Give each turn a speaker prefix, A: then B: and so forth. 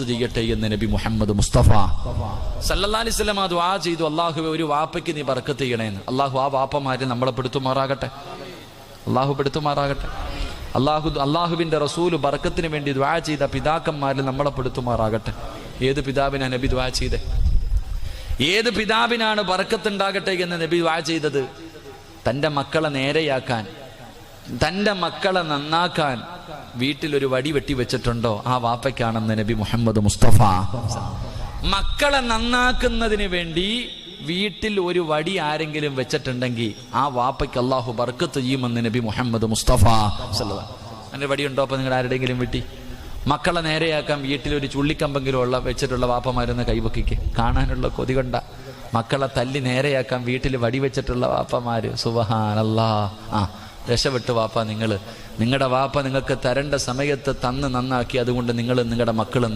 A: ചെയ്യട്ടെ എന്ന് നബി മുഹമ്മദ് മുസ്തഫ സല്ലല്ലാഹു അലൈഹി വസല്ലം ദുആ ചെയ്തു, അല്ലാഹുവേ ഒരു വാപ്പയ്ക്ക് നീ ബർക്കത്ത് ചെയ്യണേന്ന്. അല്ലാഹു ആ വാപ്പമാരെ നമ്മളെ പെടുത്തുമാറാകട്ടെ, അല്ലാഹു പെടുത്തുമാറാകട്ടെ. അല്ലാഹുവിന്റെ റസൂൽ ബർക്കത്തിന് വേണ്ടി ദുആ ചെയ്ത പിതാക്കന്മാരിൽ നമ്മളെ പെടുത്തുമാറാകട്ടെ. ഏത് പിതാവിനാ നബി ദുആ ചെയ്തേ? ഏത് പിതാവിനാണ് ബർക്കത്ത് ഉണ്ടാകട്ടെ എന്ന് നബി ദുആ ചെയ്തത്? തൻ്റെ മക്കളെ നേരെയാക്കാൻ, തൻ്റെ മക്കളെ നന്നാക്കാൻ വീട്ടിലൊരു വടി വെട്ടി വെച്ചിട്ടുണ്ടോ? ആ വാപ്പയ്ക്കാണെന്ന് നബി മുഹമ്മദ് മുസ്തഫ. മക്കളെ നന്നാക്കുന്നതിന് വേണ്ടി വീട്ടിൽ ഒരു വടി ആരെങ്കിലും വെച്ചിട്ടുണ്ടെങ്കിൽ ആ വാപ്പയ്ക്ക് അല്ലാഹു ബർക്കത്ത് ചെയ്യുമെന്ന് നബി മുഹമ്മദ് മുസ്തഫ. അങ്ങനെ വടിയുണ്ടോ? അപ്പൊ നിങ്ങൾ ആരുടെങ്കിലും വീട്ടി മക്കളെ നേരെയാക്കാൻ വീട്ടിലൊരു ചുള്ളിക്കമ്പെങ്കിലും വെച്ചിട്ടുള്ള വാപ്പമാരൊന്ന് കൈവക്കിക്ക്. കാണാനുള്ള കൊതി കൊണ്ട മക്കളെ തല്ലി നേരെയാക്കാൻ വീട്ടിൽ വടി വെച്ചിട്ടുള്ള വാപ്പമാര്. സുബ്ഹാനല്ലാഹ്. രക്ഷപ്പെട്ടു വാപ്പ. നിങ്ങളുടെ വാപ്പ നിങ്ങൾക്ക് തരേണ്ട സമയത്ത് തന്ന് നന്നാക്കി. അതുകൊണ്ട് നിങ്ങൾ നിങ്ങളുടെ മക്കളും